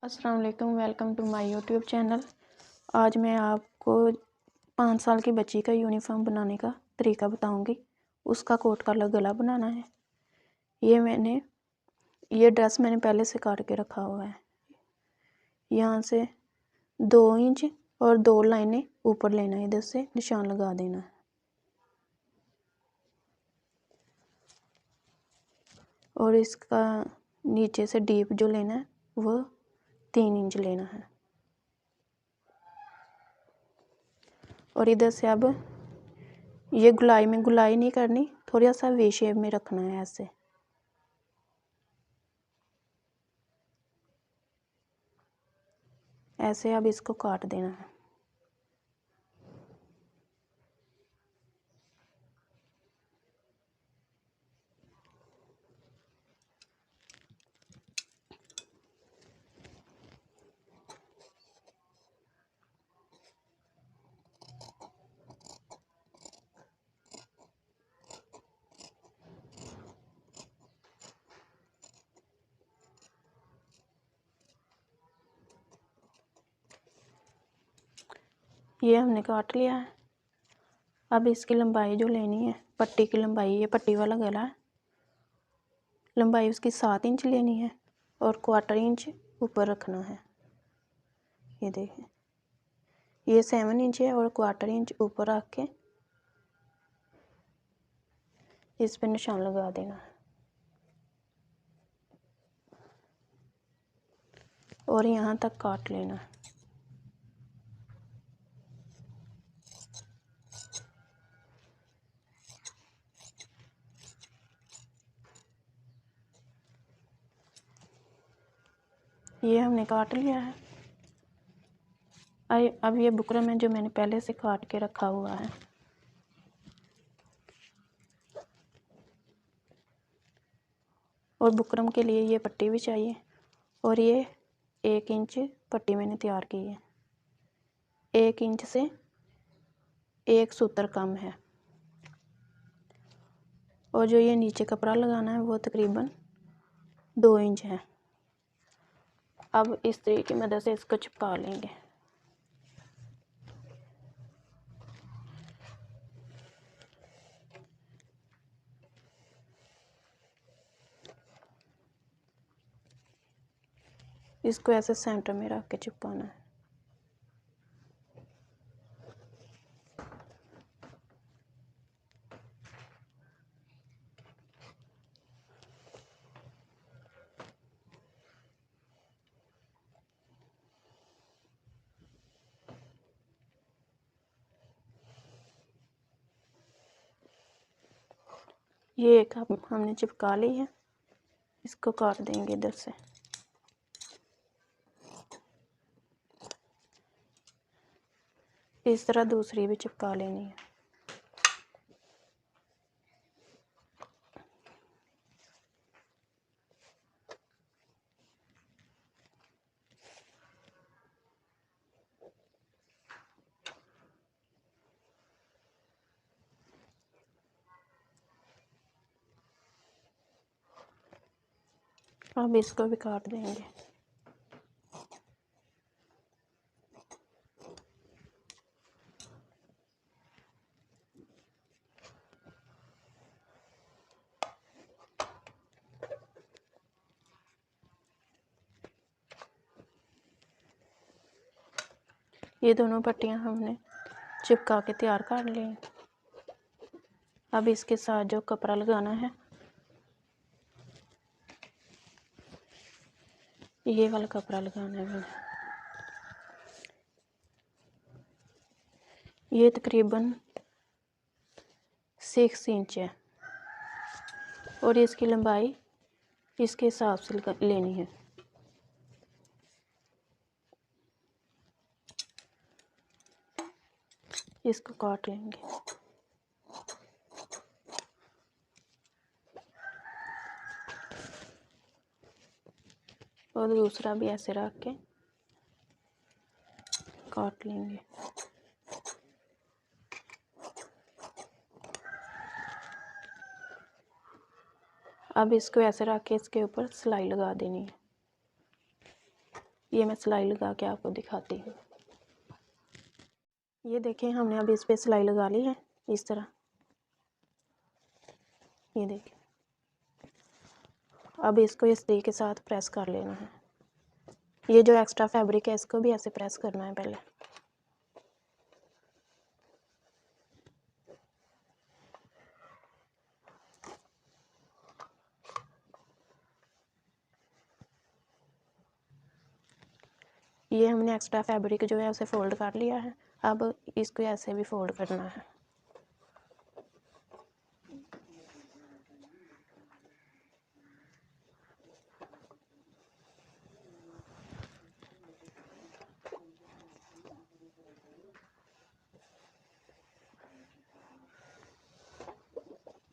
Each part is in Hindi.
अस्सलाम वालेकुम, welcome to my YouTube channel. आज मैं आपको 5 साल की बच्ची का यूनिफॉर्म बनाने का तरीका बताऊंगी। उसका कोट का गला बनाना है। ये ड्रेस मैंने पहले से काट के रखा हुआ है। यहाँ से 2 इंच और 2 लाइनें ऊपर लेना है, इधर से निशान लगा देना है। और इसका नीचे से डीप जो लेना है वो 3 इंच लेना है। और इधर से अब ये गुलाई नहीं करनी, थोड़ा सा वी शेप में रखना है। ऐसे अब इसको काट देना है। ये हमने काट लिया है। अब इसकी लंबाई जो लेनी है, पट्टी की लंबाई, ये पट्टी वाला गला है, लंबाई उसकी 7 इंच लेनी है और 1/4 इंच ऊपर रखना है। ये देखें, ये 7 इंच है और 1/4 इंच ऊपर रख के इस पे निशान लगा देना है। और यहाँ तक काट लेना है। ये हमने काट लिया है। अब ये बुकरम है जो मैंने पहले से काट के रखा हुआ है। और बुकरम के लिए ये पट्टी भी चाहिए। और ये 1 इंच पट्टी मैंने तैयार की है। 1 इंच से 1 सूत्र कम है। और जो ये नीचे कपड़ा लगाना है वो तकरीबन 2 इंच है। अब इस तरीके की मदद से इसको चिपका लेंगे। इसको ऐसे सेंटर में रख के चिपकाना है। ये एक हमने चिपका ली है। इसको काट देंगे इधर से। इस तरह दूसरी भी चिपका लेनी है। अब इसको भी काट देंगे। ये दोनों पट्टियां हमने चिपका के तैयार कर ली। अब इसके साथ जो कपड़ा लगाना है, ये वाला कपड़ा लगाना है मैंने। ये तकरीबन 6 इंच है और इसकी लंबाई इसके हिसाब से लेनी है। इसको काट लेंगे। और दूसरा भी ऐसे रख के काट लेंगे। अब इसको ऐसे रख के इसके ऊपर सिलाई लगा देनी है। ये मैं सिलाई लगा के आपको दिखाती हूँ। ये देखिए हमने अब इस पे सिलाई लगा ली है इस तरह, ये देखिए। अब इसको इस सुई के साथ प्रेस कर लेना है। ये जो एक्स्ट्रा फैब्रिक है इसको भी ऐसे प्रेस करना है पहले। ये हमने एक्स्ट्रा फैब्रिक जो है उसे फोल्ड कर लिया है। अब इसको ऐसे भी फोल्ड करना है।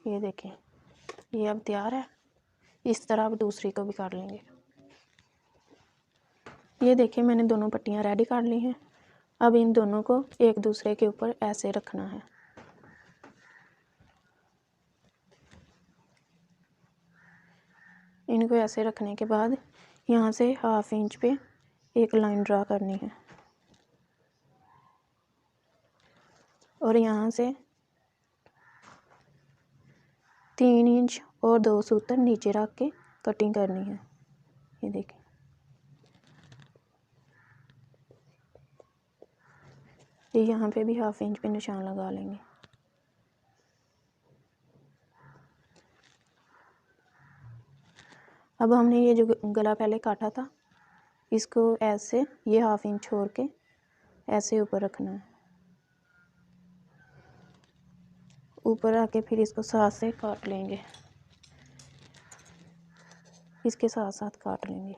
ये देखें, ये अब तैयार है। इस तरह अब दूसरी को भी कर लेंगे। ये देखिए मैंने दोनों पट्टियाँ रेडी कर ली हैं। अब इन दोनों को एक दूसरे के ऊपर ऐसे रखना है। इनको ऐसे रखने के बाद यहाँ से 1/2 इंच पे एक लाइन ड्रा करनी है और यहाँ से 3 इंच और 2 सूत्र नीचे रख के कटिंग करनी है। ये देखिए, ये यहाँ पे भी 1/2 इंच पे निशान लगा लेंगे। अब हमने ये जो गला पहले काटा था इसको ऐसे ये 1/2 इंच छोड़ के ऐसे ऊपर रखना है। ऊपर आके फिर इसको साथ से काट लेंगे, इसके साथ साथ काट लेंगे।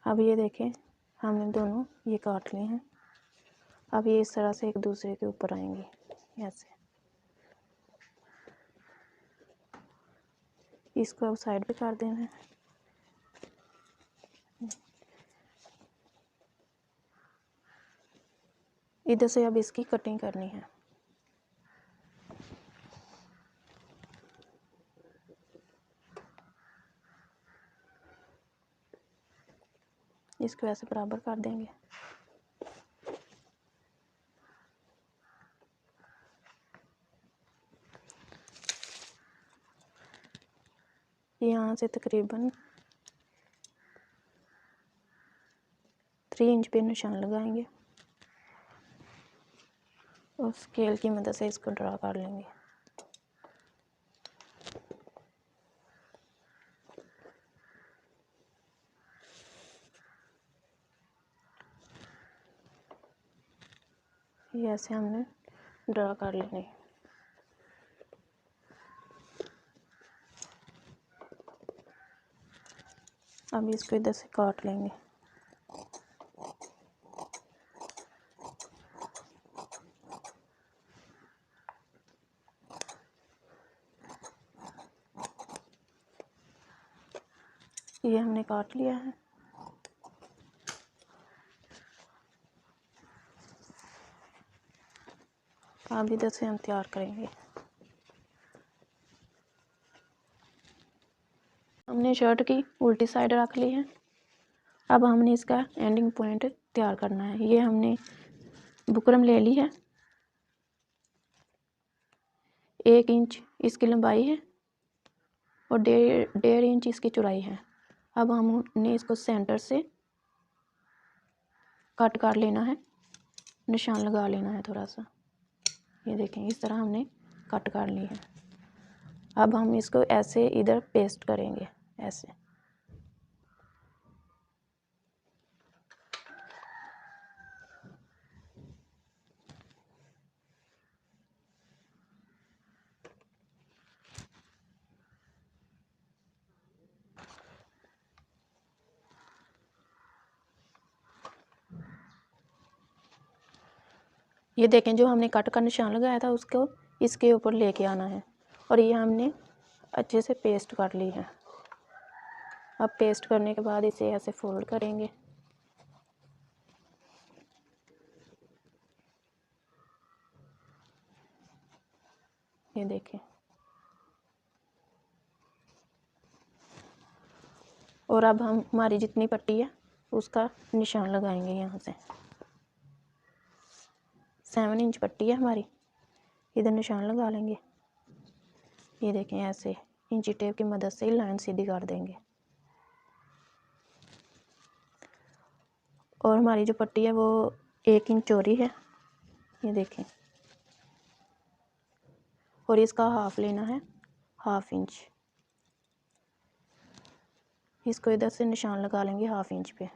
अब ये देखें हमने दोनों ये काट लिए हैं। अब ये इस तरह से एक दूसरे के ऊपर आएंगे ऐसे। इसको अब साइड पे कर देना है। इधर से अब इसकी कटिंग करनी है। इसको ऐसे बराबर कर देंगे। यहाँ से तकरीबन 3 इंच पे निशान लगाएंगे और स्केल की मदद से इसको ड्रा कर लेंगे। ये ऐसे हमने ड्रा कर लेंगे। अब इसको इधर से काट लेंगे। ये हमने काट लिया है। अब इधर से हम तैयार करेंगे। हमने शर्ट की उल्टी साइड रख ली है। अब हमने इसका एंडिंग पॉइंट तैयार करना है। ये हमने बुकरम ले ली है, 1 इंच इसकी लंबाई है और 1.5 इंच इसकी चौड़ाई है। अब हमने इसको सेंटर से कट कर लेना है, निशान लगा लेना है थोड़ा सा। ये देखें इस तरह हमने कट कर ली है। अब हम इसको ऐसे इधर पेस्ट करेंगे ऐसे। ये देखें जो हमने कट का निशान लगाया था उसको इसके ऊपर लेके आना है और ये हमने अच्छे से पेस्ट कर ली है। अब पेस्ट करने के बाद इसे ऐसे फोल्ड करेंगे। ये देखें। और अब हम हमारी जितनी पट्टी है उसका निशान लगाएंगे। यहाँ से 7 इंच पट्टी है हमारी, इधर निशान लगा लेंगे। ये देखें, ऐसे इंची टेप की मदद से लाइन सीधी कर देंगे। और हमारी जो पट्टी है वो 1 इंच चौड़ी है, ये देखें। और इसका हाफ लेना है, 1/2 इंच। इसको इधर से निशान लगा लेंगे 1/2 इंच पे।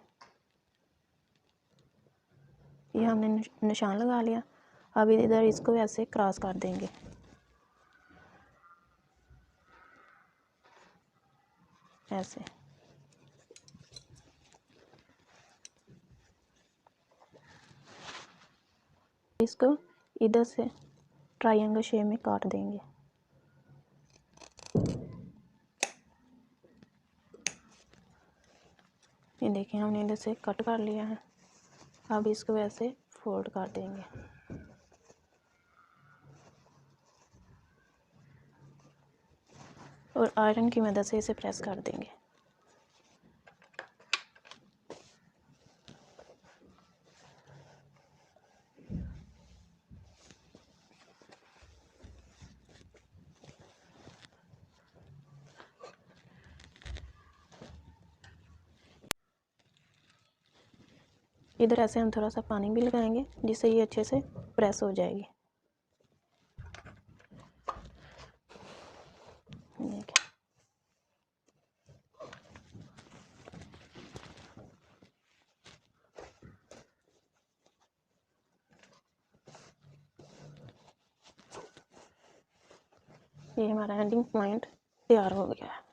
ये हमने निशान लगा लिया। अब इधर इसको ऐसे क्रॉस कर देंगे। ऐसे इसको इधर से ट्रायंगल शेप में काट देंगे। ये देखिए, हमने इधर से कट कर लिया है। अब इसको ऐसे फोल्ड कर देंगे। और आयरन की मदद से इसे प्रेस कर देंगे। इधर ऐसे हम थोड़ा सा पानी भी लगाएंगे जिससे ये अच्छे से प्रेस हो जाएगी। देखिए, ये हमारा एंडिंग पॉइंट तैयार हो गया है।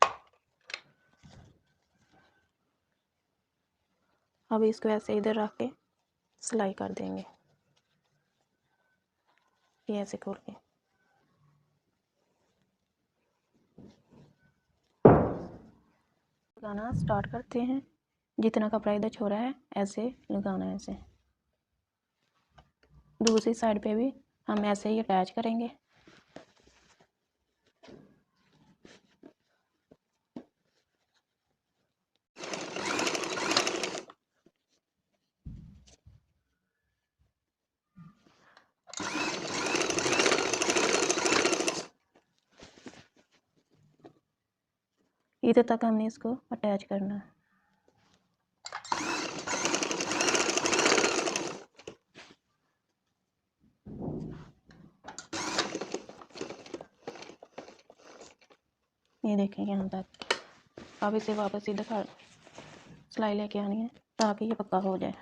अब इसको ऐसे इधर रख के सिलाई कर देंगे। ये ऐसे खोल के लगाना स्टार्ट करते हैं। जितना कपड़ा इधर छोड़ा है ऐसे लगाना है। ऐसे दूसरी साइड पे भी हम ऐसे ही अटैच करेंगे। इधर तक हमने इसको अटैच करना है। ये देखें यहाँ तक। अब इसे वापस इधर सिलाई लेके आनी है ताकि ये पक्का हो जाए।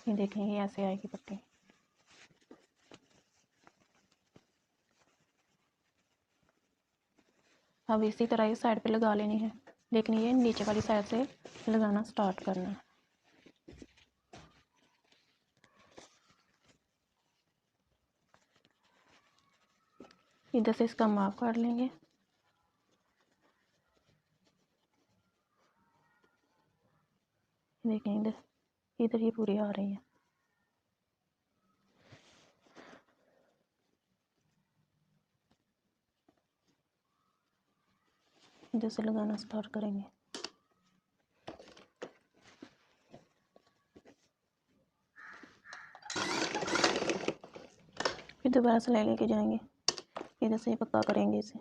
ये देखें, ये ऐसे आएगी पट्टी। अब इसी तरह ये साइड पे लगा लेनी है, लेकिन ये नीचे वाली साइड से लगाना स्टार्ट करना है। इधर से इसका माप कर लेंगे। देखें, इधर इधर ये पूरी आ रही है। इधर से लगाना स्टार्ट करेंगे। फिर दोबारा सिलाई लेके जाएंगे। इधर से पक्का करेंगे इसे।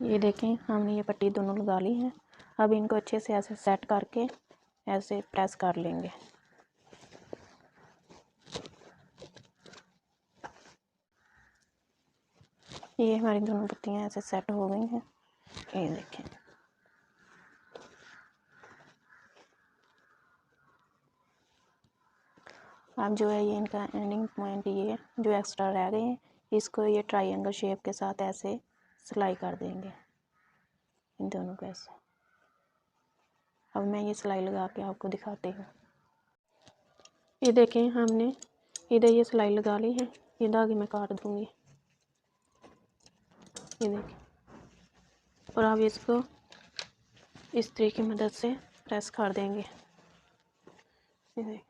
ये देखें, हमने ये पट्टी दोनों लगा ली है। अब इनको अच्छे से ऐसे सेट करके ऐसे प्रेस कर लेंगे। ये हमारी दोनों पट्टियाँ ऐसे सेट हो गई हैं। ये देखें। अब जो है ये इनका एंडिंग पॉइंट, ये जो एक्स्ट्रा रह गए हैं इसको ये ट्रायंगल शेप के साथ ऐसे सिलाई कर देंगे इन दोनों को ऐसे। अब मैं ये सिलाई लगा के आपको दिखाती हूँ। ये देखें हमने इधर ये सिलाई लगा ली है, ये धागे में काट दूँगी, ये देखें। और अब इसको इस्त्री की मदद से प्रेस कर देंगे, ये देखें।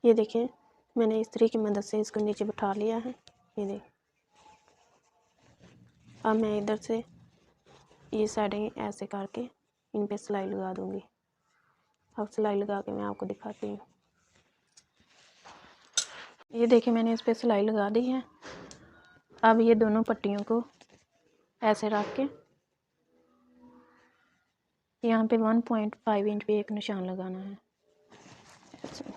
ये देखिए मैंने इस्त्री की मदद से इसको नीचे बिठा लिया है, ये देखिए। अब मैं इधर से ये साइडें ऐसे करके इन पे सिलाई लगा दूंगी। अब सिलाई लगा के मैं आपको दिखाती हूँ। ये देखिए मैंने इस पे सिलाई लगा दी है। अब ये दोनों पट्टियों को ऐसे रख के यहाँ पे 1.5 इंच पे एक निशान लगाना है ऐसे।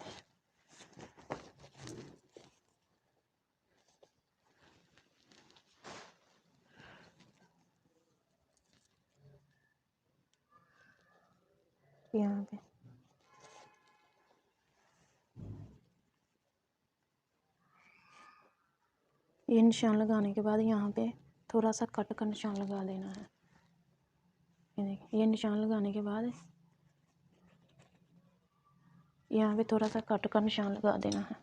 यहाँ पे ये निशान लगाने के बाद यहाँ पे थोड़ा सा कट का निशान लगा देना है। ये देखिए, ये निशान लगाने के बाद यहाँ पे थोड़ा सा कट का निशान लगा देना है।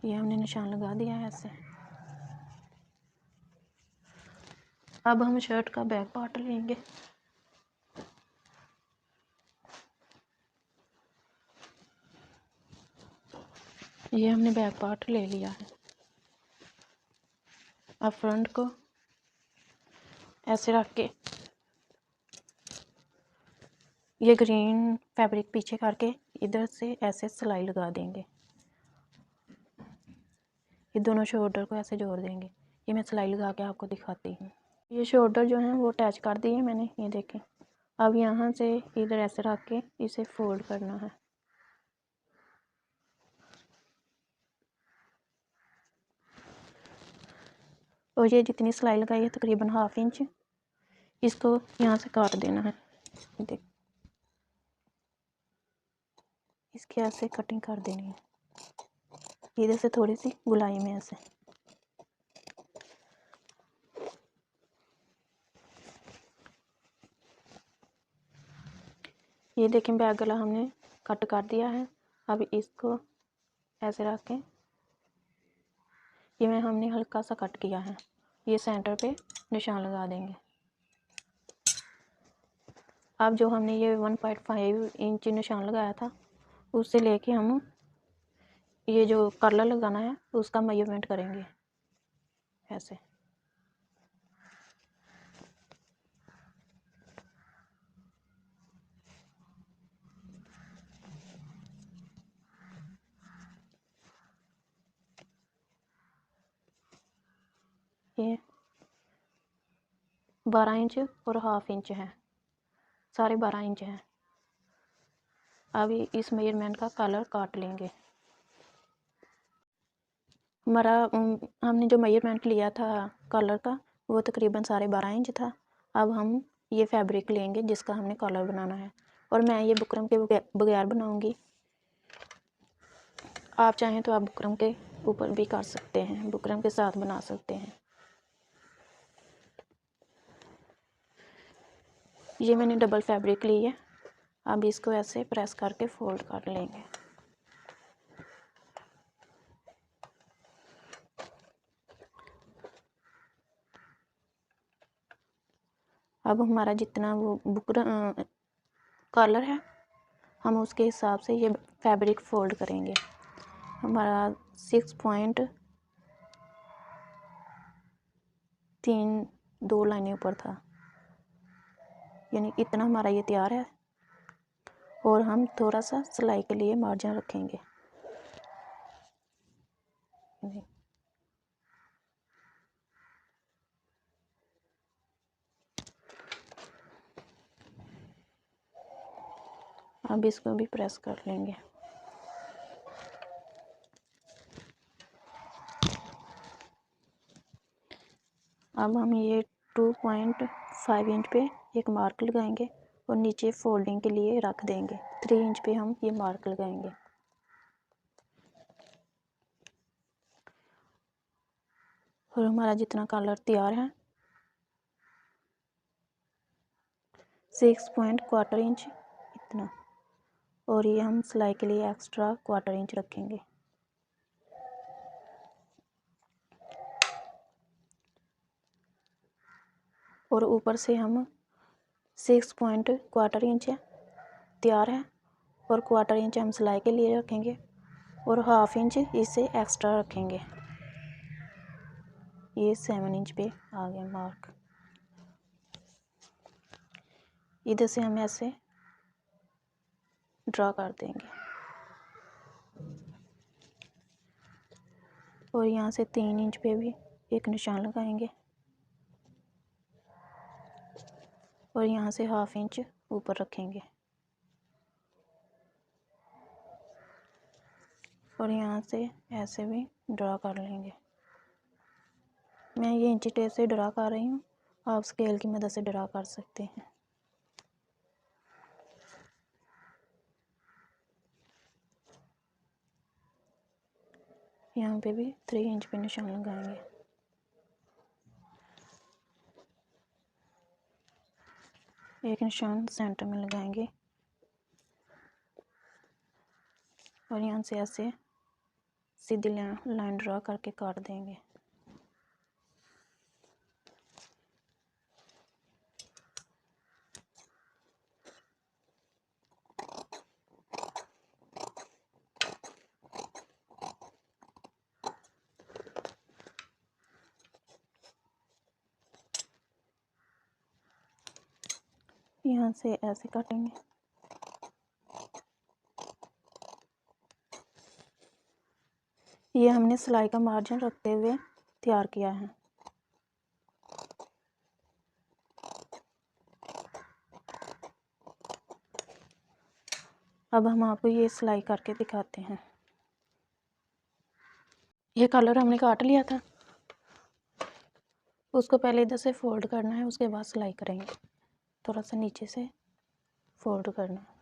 ये हमने निशान लगा दिया है ऐसे। अब हम शर्ट का बैक पार्ट लेंगे। ये हमने बैक पार्ट ले लिया है। अब फ्रंट को ऐसे रख के ये ग्रीन फैब्रिक पीछे करके इधर से ऐसे सिलाई लगा देंगे। ये दोनों शोल्डर को ऐसे जोड़ देंगे। ये मैं सिलाई लगा के आपको दिखाती हूँ। ये शोल्डर जो है वो अटैच कर दिए मैंने, ये देखें। अब यहाँ से इधर ऐसे रख के इसे फोल्ड करना है। और ये जितनी सिलाई लगाई है तकरीबन 1/2 इंच, इसको यहाँ से काट देना है। देख, इसकी ऐसे कटिंग कर देनी है, इधर से थोड़ी सी गुलाई में ऐसे। ये देखें बैक गला हमने कट कर दिया है। अब इसको ऐसे रख के ये में हमने हल्का सा कट किया है, ये सेंटर पे निशान लगा देंगे। अब जो हमने ये 1.5 इंच निशान लगाया था उससे लेके हम ये जो कॉलर लगाना है उसका मेजरमेंट करेंगे ऐसे। ये 12 इंच और 1/2 इंच है, सारे 12 इंच हैं। अब इस मेजरमेंट का कलर काट लेंगे। हमारा हमने जो मेजरमेंट लिया था कलर का वो तकरीबन सारे 12 इंच था। अब हम ये फैब्रिक लेंगे जिसका हमने कलर बनाना है, और मैं ये बुकरम के बगैर बनाऊंगी। आप चाहें तो आप बुकरम के ऊपर भी कर सकते हैं, बुकरम के साथ बना सकते हैं। ये मैंने डबल फैब्रिक ली है। अब इसको ऐसे प्रेस करके फोल्ड कर लेंगे। अब हमारा जितना वो बुक कलर है, हम उसके हिसाब से ये फैब्रिक फोल्ड करेंगे। हमारा 6.32 लाइनें ऊपर था, यानी इतना हमारा ये तैयार है। और हम थोड़ा सा सिलाई के लिए मार्जिन रखेंगे। अब इसको भी प्रेस कर लेंगे। अब हम ये 2.5 इंच पे एक मार्क लगाएंगे और नीचे फोल्डिंग के लिए रख देंगे। 3 इंच पे हम ये मार्क लगाएंगे। और हमारा जितना कलर तैयार है 6.25 इंच इतना, और ये हम सिलाई के लिए एक्स्ट्रा 1/4 इंच रखेंगे। और ऊपर से हम 6.25 इंच है तैयार है, और 1/4 इंच हम सिलाई के लिए रखेंगे और 1/2 इंच इससे एक्स्ट्रा रखेंगे। ये 7 इंच पे आ गया मार्क। इधर से हम ऐसे ड्रा कर देंगे और यहाँ से 3 इंच पे भी एक निशान लगाएंगे और यहाँ से 1/2 इंच ऊपर रखेंगे और यहाँ से ऐसे भी ड्रा कर लेंगे। मैं ये इंची टेप से ड्रा कर रही हूँ, आप स्केल की मदद से ड्रा कर सकते हैं। यहाँ पे भी 3 इंच पे निशान लगाएंगे। एक निशान सेंटर में लगाएंगे और यहाँ से ऐसे सीधी लाइन ड्रा करके काट देंगे। यहाँ से ऐसे काटेंगे। ये हमने सिलाई का मार्जिन रखते हुए तैयार किया है। अब हम आपको ये सिलाई करके दिखाते हैं। ये कलर हमने काट लिया था, उसको पहले इधर से फोल्ड करना है, उसके बाद सिलाई करेंगे। थोड़ा सा नीचे से फोल्ड करना है।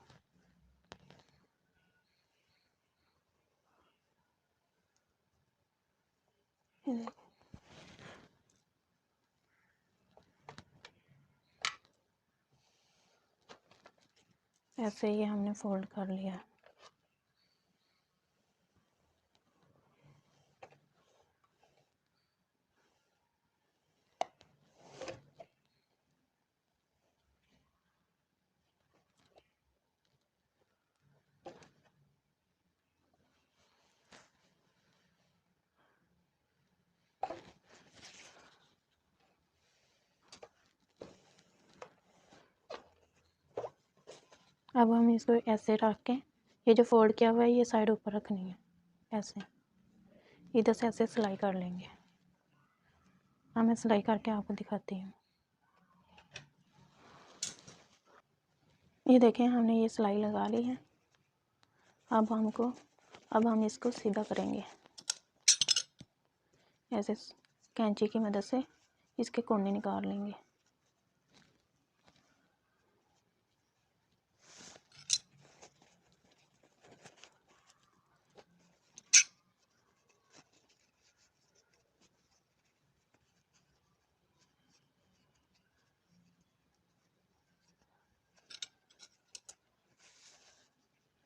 ऐसे ही हमने फोल्ड कर लिया। अब हम इसको ऐसे रख के, ये जो फोल्ड किया हुआ है ये साइड ऊपर रखनी है। ऐसे इधर से ऐसे सिलाई कर लेंगे। हाँ, मैं सिलाई करके आपको दिखाती हूँ। ये देखें, हमने ये सिलाई लगा ली है। अब हम इसको सीधा करेंगे। ऐसे कैंची की मदद से इसके कोने निकाल लेंगे।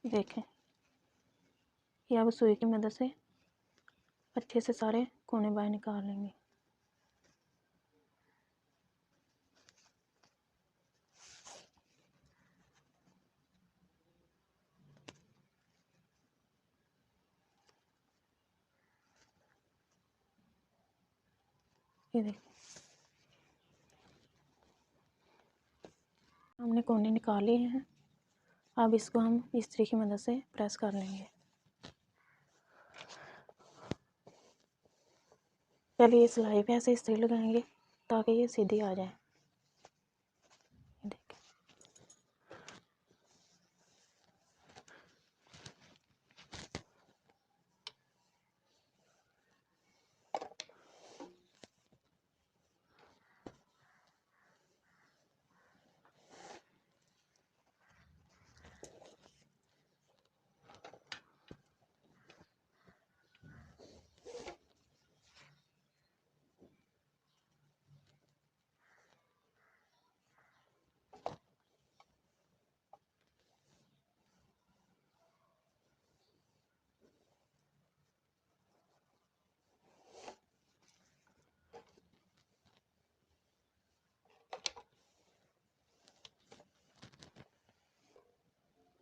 देखें, ये अब सुई की मदद से अच्छे से सारे कोने बाहर निकाल लेंगे। ये देखिए, हमने कोने निकाल लिए हैं। अब इसको हम इस्त्री की मदद से प्रेस कर लेंगे। पहले ये सिलाई पे ऐसे इस्त्री लगाएंगे ताकि ये सीधी आ जाए। देखिए,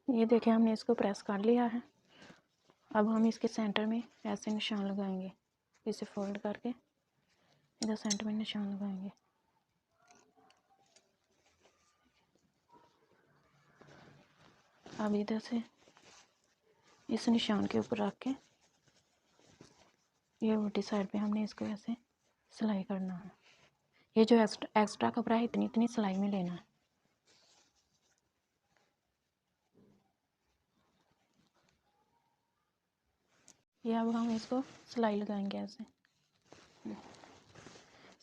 ये देखिए, हमने इसको प्रेस कर लिया है। अब हम इसके सेंटर में ऐसे निशान लगाएंगे। इसे फोल्ड करके इधर सेंटर में निशान लगाएंगे। अब इधर से इस निशान के ऊपर रख के ये उल्टी साइड पे हमने इसको ऐसे सिलाई करना है। ये जो एक्स्ट्रा कपड़ा है इतनी इतनी सिलाई में लेना है। ये अब हम इसको सिलाई लगाएंगे ऐसे।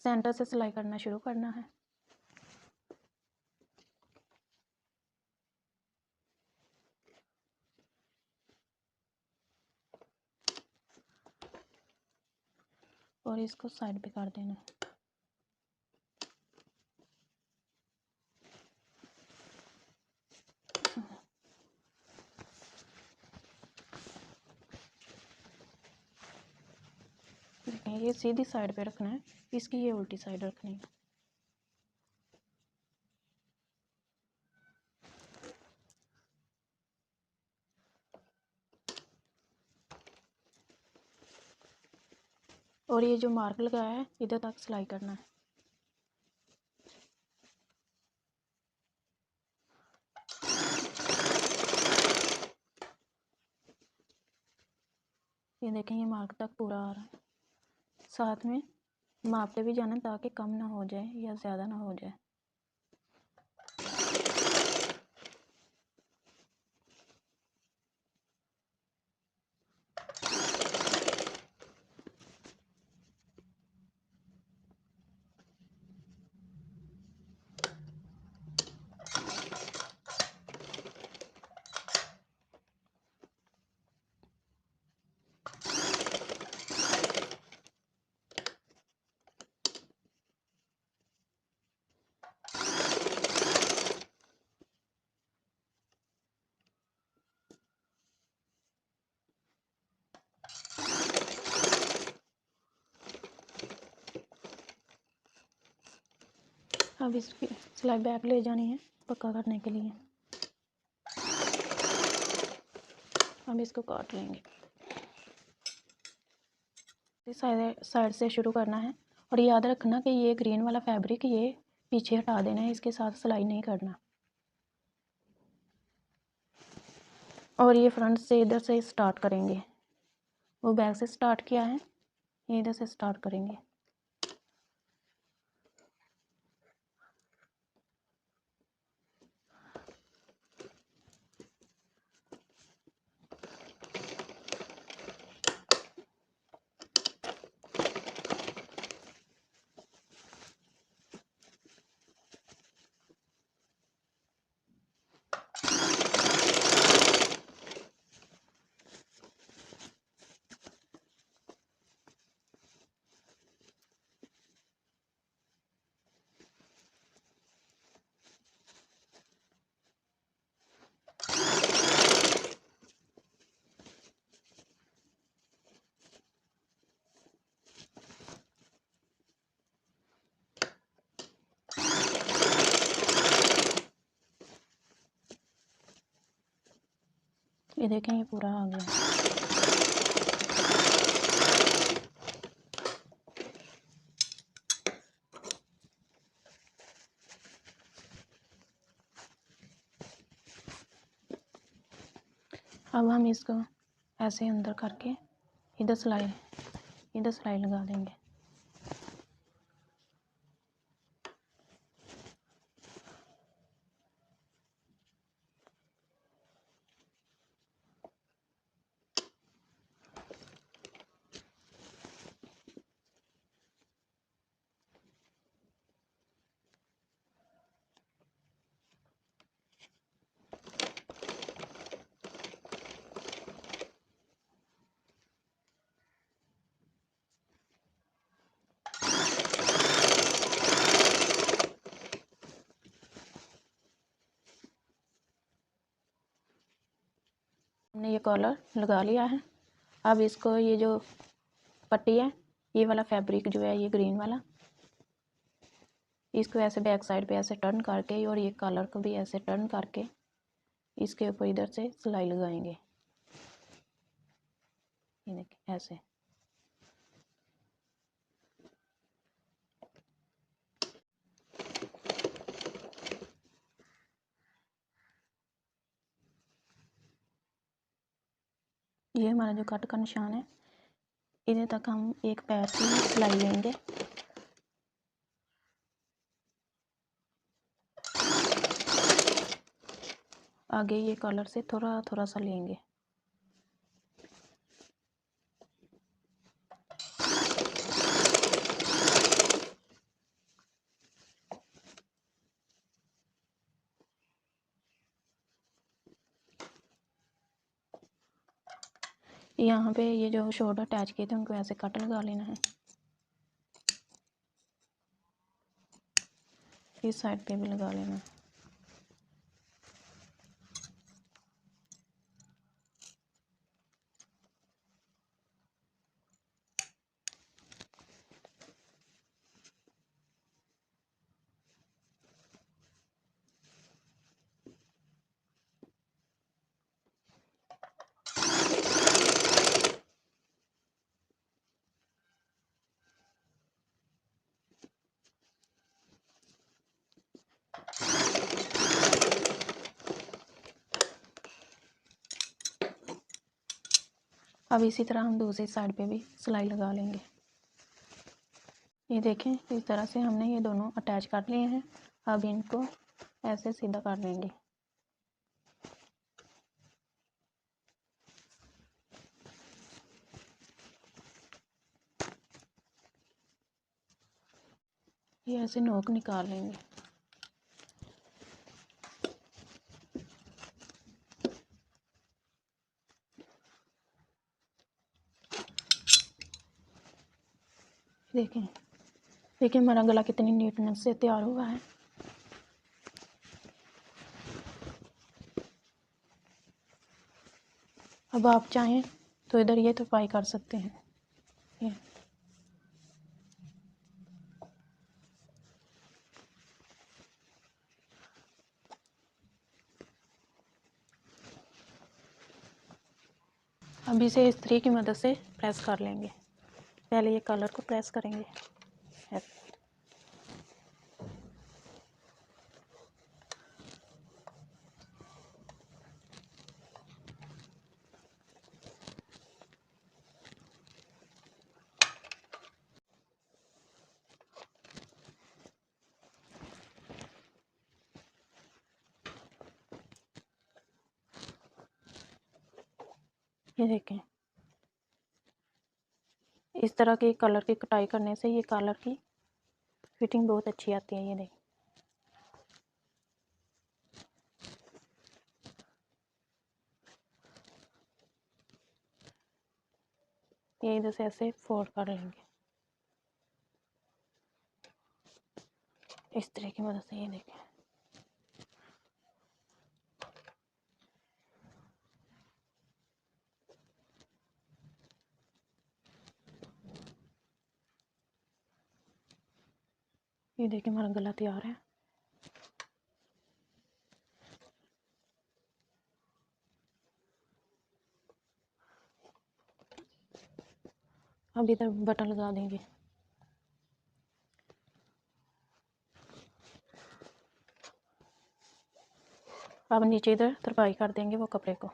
सेंटर से सिलाई करना शुरू करना है। और इसको साइड पे कर देना है। ये सीधी साइड पे रखना है, इसकी ये उल्टी साइड रखनी है। और ये जो मार्क लगाया है इधर तक सिलाई करना है। ये देखें, ये मार्क तक पूरा आ रहा है। साथ में मापते भी जाना ताकि कम ना हो जाए या ज़्यादा ना हो जाए। अब इसकी सिलाई बैक ले जानी है पक्का करने के लिए। अब इसको काट लेंगे। इस साइड से शुरू करना है और याद रखना कि ये ग्रीन वाला फैब्रिक ये पीछे हटा देना है, इसके साथ सिलाई नहीं करना। और ये फ्रंट से इधर से स्टार्ट करेंगे। वो बैक से स्टार्ट किया है, ये इधर से स्टार्ट करेंगे। ये देखें ये पूरा आ गया। अब हम इसको ऐसे अंदर करके इधर सिलाई लगा देंगे। हमने ये कॉलर लगा लिया है। अब इसको ये जो पट्टी है, ये वाला फैब्रिक जो है ये ग्रीन वाला, इसको ऐसे बैक साइड पे ऐसे टर्न करके और ये कॉलर को भी ऐसे टर्न करके इसके ऊपर इधर से सिलाई लगाएंगे। ये देखिए ऐसे। ये हमारा जो कट का निशान है, इधर तक हम एक पैर की सिलाई लेंगे। आगे ये कॉलर से थोड़ा थोड़ा सा लेंगे। यहाँ पे ये जो शोल्डर अटैच किए थे उनको ऐसे कट लगा लेना है। इस साइड पे भी लगा लेना है। अब इसी तरह हम दूसरी साइड पे भी सिलाई लगा लेंगे। ये देखें इस तरह से हमने ये दोनों अटैच कर लिए हैं। अब इनको ऐसे सीधा कर लेंगे। ये ऐसे नोक निकाल लेंगे। देखिए हमारा गला कितनी नीटनेस से तैयार हुआ है। अब आप चाहें तो इधर ये तुरपाई कर सकते हैं। अब इसे इस्त्री की मदद से प्रेस कर लेंगे। पहले ये कलर को प्रेस करेंगे। ये देखें इस तरह के कलर की कटाई करने से ये कलर की फिटिंग बहुत अच्छी आती है। ये देखें ये इधर से ऐसे फोल्ड कर लेंगे इस तरह की मदद से। ये देखें हमारा गला तैयार है। अब इधर बटन लगा देंगे। अब नीचे इधर तरपाई कर देंगे वो कपड़े को।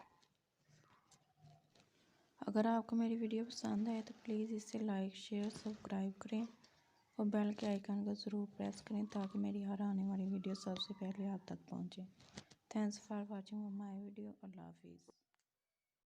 अगर आपको मेरी वीडियो पसंद आए तो प्लीज़ इसे लाइक शेयर सब्सक्राइब करें और बेल के आइकन को ज़रूर प्रेस करें ताकि मेरी हर आने वाली वीडियो सबसे पहले आप तक पहुंचे। Thanks for watching my video. अल्लाह हाफिज़।